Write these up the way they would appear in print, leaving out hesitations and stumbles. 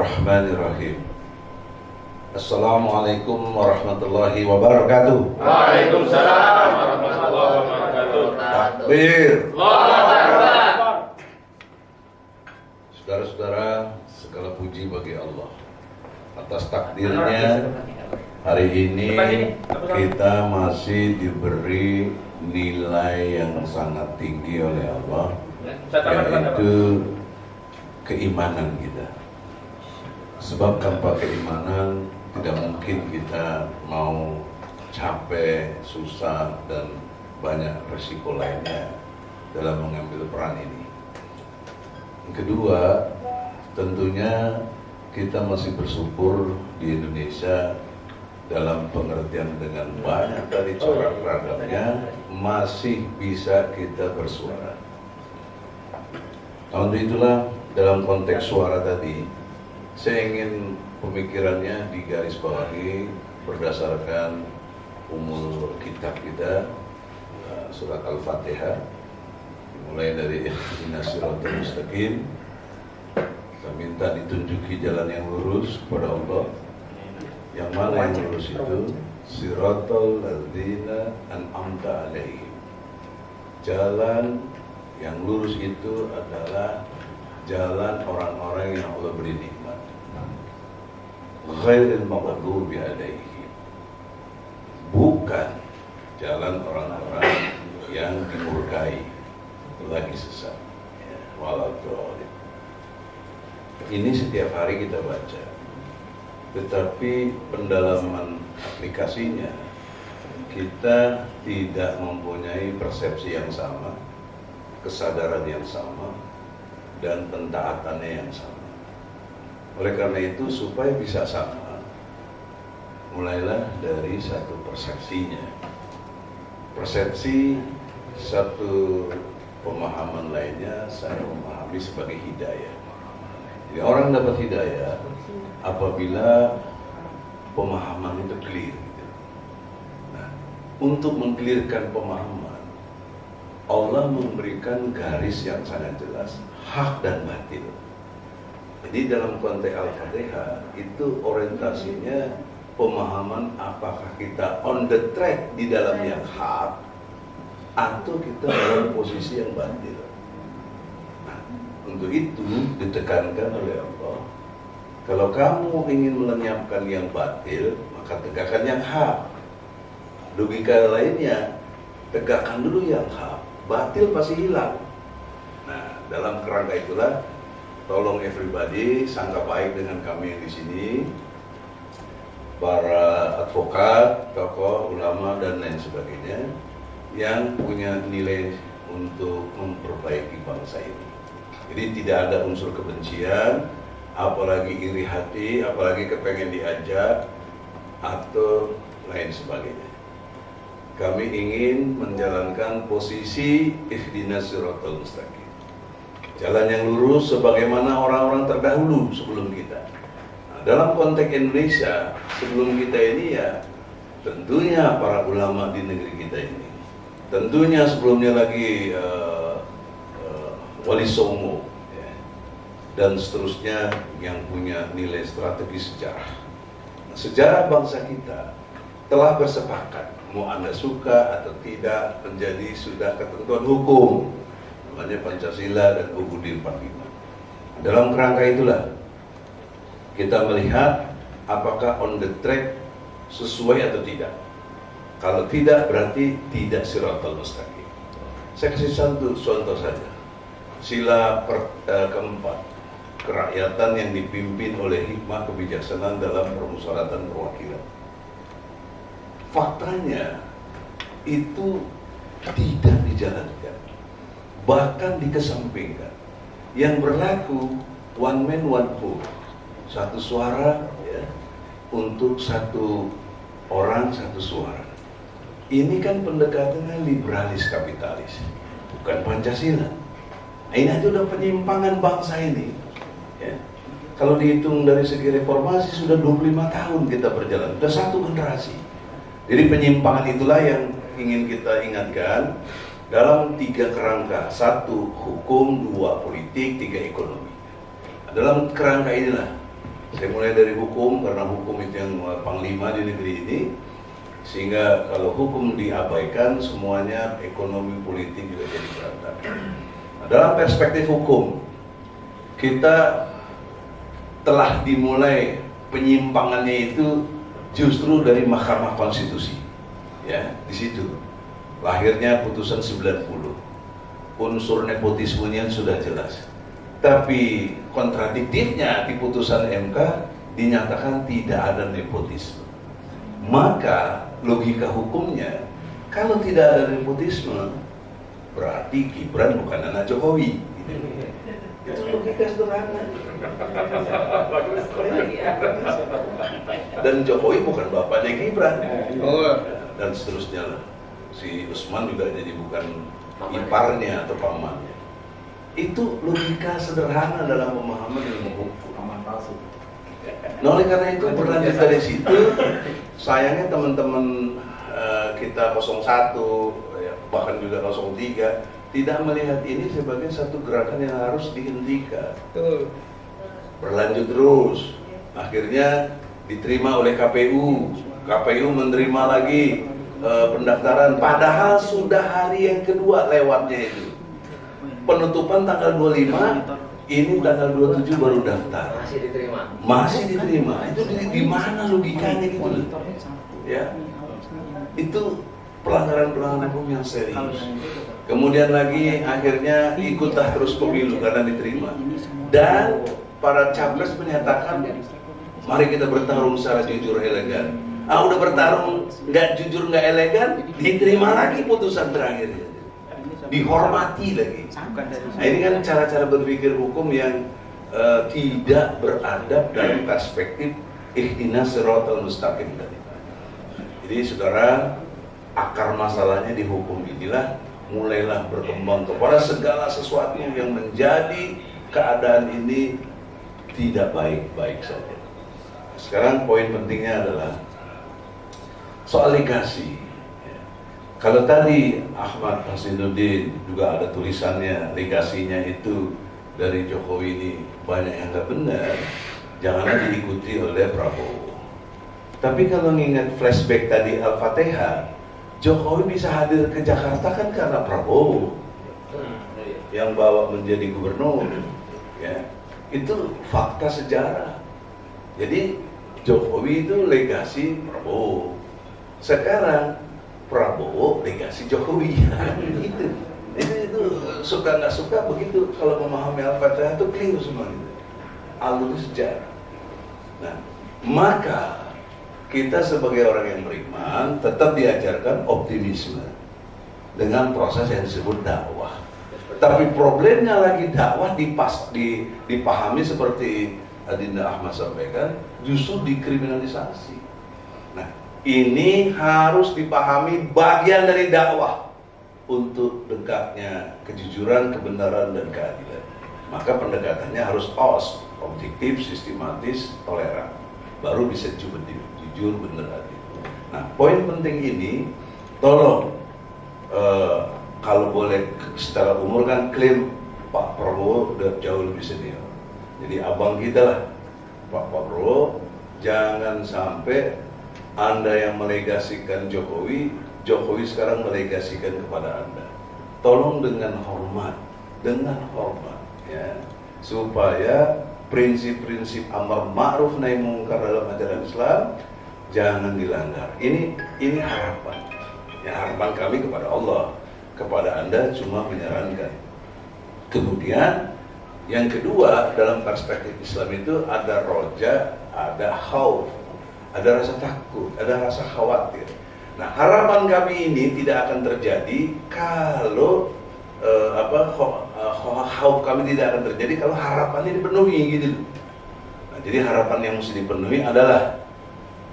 Bismillahirrahmanirrahim. Assalamualaikum warahmatullahi wabarakatuh. Waalaikumsalam warahmatullahi wabarakatuh. Takbir. Allahu Akbar. Saudara-saudara, segala puji bagi Allah atas takdirnya hari ini kita masih diberi nilai yang sangat tinggi oleh Allah, yaitu keimanan kita. Sebab tanpa keimanan tidak mungkin kita mau capek, susah, dan banyak resiko lainnya dalam mengambil peran ini. Yang kedua, tentunya kita masih bersyukur di Indonesia dalam pengertian dengan banyak dari corak ragamnya masih bisa kita bersuara. Untuk itulah dalam konteks suara tadi, saya ingin pemikirannya digarisbawahi berdasarkan umul kitab kita, surat Al-Fatihah, mulai dari Ihdinas Siratal Mustaqim. Kita minta ditunjuki jalan yang lurus kepada Allah. Yang mana yang lurus itu? Siratal ladzina an'amta alaihim. Jalan yang lurus itu adalah jalan orang-orang yang Allah beri nikmat. Ghairil maghdubi alaihim. Bukan jalan orang-orang yang dimurkai, lagi sesat. Waladhdallin. Ini setiap hari kita baca. Tetapi pendalaman aplikasinya kita tidak mempunyai persepsi yang sama, kesadaran yang sama, dan pentaatannya yang sama. Oleh karena itu, supaya bisa sama, mulailah dari satu persepsinya. Persepsi satu pemahaman lainnya saya memahami sebagai hidayah. Jadi orang dapat hidayah apabila pemahaman itu clear. Nah, untuk mengclearkan pemahaman, Allah memberikan garis yang sangat jelas, hak dan batil. Jadi dalam konteks Al-Fatihah itu orientasinya pemahaman apakah kita on the track di dalam yang hak atau kita dalam posisi yang batil. Nah, untuk itu ditekankan oleh Allah, kalau kamu ingin melenyapkan yang batil, maka tegakkan yang hak. Logika lainnya, tegakkan dulu yang hak, batil pasti hilang. Nah, dalam kerangka itulah, tolong everybody sangka baik dengan kami yang di sini, para advokat, tokoh, ulama, dan lain sebagainya, yang punya nilai untuk memperbaiki bangsa ini. Jadi tidak ada unsur kebencian, apalagi iri hati, apalagi kepengen diajak, atau lain sebagainya. Kami ingin menjalankan posisi Ihdinas Siratal Mustaqim, jalan yang lurus sebagaimana orang-orang terdahulu sebelum kita. Nah, dalam konteks Indonesia, sebelum kita ini ya tentunya para ulama di negeri kita ini. Tentunya sebelumnya lagi Wali Songo, ya, dan seterusnya yang punya nilai strategi sejarah. Nah, sejarah bangsa kita telah bersepakat, mau Anda suka atau tidak, menjadi sudah ketentuan hukum, namanya Pancasila dan UUD 45. Dalam kerangka itulah kita melihat apakah on the track sesuai atau tidak. Kalau tidak, berarti tidak Siratal Mustaqim. Saya kasih satu contoh saja. Sila keempat, kerakyatan yang dipimpin oleh hikmah kebijaksanaan dalam permusyawaratan perwakilan. Faktanya itu tidak dijalankan, bahkan dikesampingkan. Yang berlaku one man one vote, satu suara ya, untuk satu orang satu suara. Ini kan pendekatannya liberalis kapitalis, bukan Pancasila. Nah, ini aja udah penyimpangan bangsa ini ya. Kalau dihitung dari segi reformasi sudah 25 tahun kita berjalan, sudah satu generasi. Jadi penyimpangan itulah yang ingin kita ingatkan dalam 3 kerangka, 1 hukum, 2 politik, 3 ekonomi. Dalam kerangka inilah Saya mulai dari hukum, karena hukum itu yang panglima di negeri ini. Sehingga kalau hukum diabaikan, semuanya ekonomi politik juga jadi berantakan. Nah, dalam perspektif hukum, kita telah dimulai penyimpangannya itu justru dari Mahkamah Konstitusi. Ya, di situ lahirnya putusan 90. Unsur nepotismenya sudah jelas. Tapi kontradiktifnya di putusan MK dinyatakan tidak ada nepotisme. Maka logika hukumnya, kalau tidak ada nepotisme, berarti Gibran bukan anak Jokowi. Itu logika sederhana. Dan Jokowi bukan bapaknya Gibran. Dan seterusnya lah. Si Usman juga jadi bukan iparnya atau pamannya. Itu logika sederhana dalam pemahaman ilmu hukum. Nah, oleh karena itu berlanjut dari situ, sayangnya teman-teman kita 01, ya, bahkan juga 03 tidak melihat ini sebagai satu gerakan yang harus dihentikan. Berlanjut terus, akhirnya diterima oleh KPU. KPU menerima lagi pendaftaran, padahal sudah hari yang kedua lewatnya itu. Penutupan tanggal 25, ini tanggal 27 baru daftar. Masih diterima. Itu di mana logikanya gitu loh. Ya. Itu pelanggaran-pelanggaran hukum yang serius. Kemudian lagi akhirnya ikutlah terus pemilu karena diterima. Dan para capres menyatakan, mari kita bertarung secara jujur elegan. Udah bertarung nggak jujur nggak elegan, diterima lagi putusan terakhir. Dihormati lagi. Nah, ini kan cara-cara berpikir hukum yang tidak beradab dari perspektif ihdinas siratal mustaqim tadi. Jadi saudara, akar masalahnya di hukum inilah mulailah berkembang kepada segala sesuatu yang menjadi keadaan ini tidak baik-baik saja. Sekarang poin pentingnya adalah soal legasi. Kalau tadi Ahmad Hasinuddin juga ada tulisannya, legasinya itu dari Jokowi ini banyak yang nggak benar, janganlah diikuti oleh Prabowo. Tapi kalau mengingat flashback tadi Al-Fatihah, Jokowi bisa hadir ke Jakarta kan karena Prabowo yang bawa menjadi gubernur, ya. Itu fakta sejarah. Jadi Jokowi itu legasi Prabowo. Sekarang Prabowo legasi Jokowi. Gitu. Itu suka nggak suka begitu. Kalau memahami Al-Fatihah itu keliru semua gitu. Alur sejarah. Nah, maka kita sebagai orang yang beriman tetap diajarkan optimisme dengan proses yang disebut dakwah. Tapi problemnya lagi dakwah dipahami seperti Adinda Ahmad sampaikan, justru dikriminalisasi. Nah, ini harus dipahami bagian dari dakwah untuk dekatnya kejujuran, kebenaran, dan keadilan. Maka pendekatannya harus objektif, sistematis, toleran. Baru bisa jujur, benar, adil. Nah, poin penting ini, tolong kalau boleh secara umur kan klaim Pak Prabowo udah jauh lebih senior. Jadi abang kita lah, Pak Prabowo, jangan sampai Anda yang melegasikan Jokowi, Jokowi sekarang melegasikan kepada Anda. Tolong dengan hormat, ya, supaya prinsip-prinsip amar ma'ruf nahi mungkar dalam ajaran Islam jangan dilanggar. Ini harapan. Ya, harapan kami kepada Allah, kepada Anda cuma menyarankan. Kemudian yang kedua, dalam perspektif Islam itu ada roja, ada khauf, ada rasa takut, ada rasa khawatir. Nah, harapan kami ini tidak akan terjadi kalau khauf kami tidak akan terjadi kalau harapannya dipenuhi gitu. Nah, jadi harapan yang mesti dipenuhi adalah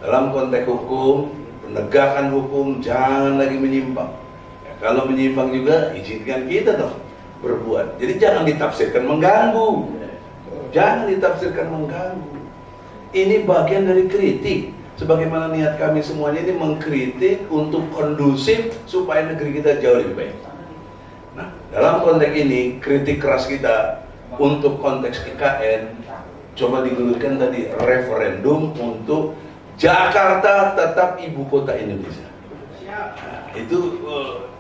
dalam konteks hukum, penegakan hukum, jangan lagi menyimpang. Ya, kalau menyimpang juga izinkan kita dong berbuat. Jadi jangan ditafsirkan mengganggu. Jangan ditafsirkan mengganggu. Ini bagian dari kritik. Sebagaimana niat kami semuanya ini mengkritik untuk kondusif supaya negeri kita jauh lebih baik. Nah, dalam konteks ini kritik keras kita untuk konteks IKN coba digulirkan tadi referendum untuk Jakarta tetap ibu kota Indonesia. Nah, itu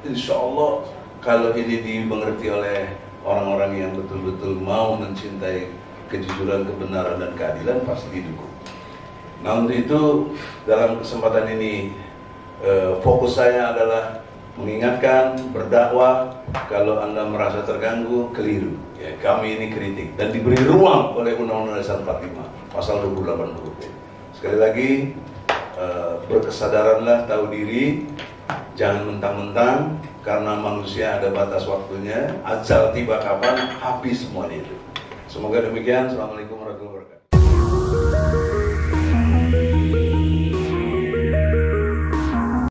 insya Allah kalau ini dimengerti oleh orang-orang yang betul-betul mau mencintai kejujuran, kebenaran, dan keadilan, pasti didukung. Nah, untuk itu dalam kesempatan ini fokus saya adalah mengingatkan, berdakwah. Kalau Anda merasa terganggu, keliru. Ya, kami ini kritik dan diberi ruang oleh Undang-Undang Dasar 45 pasal 28 huruf B. Sekali lagi, berkesadaranlah, tahu diri, jangan mentang-mentang karena manusia ada batas waktunya, ajal tiba kapan, habis semuanya itu. Semoga demikian. Assalamualaikum warahmatullahi wabarakatuh.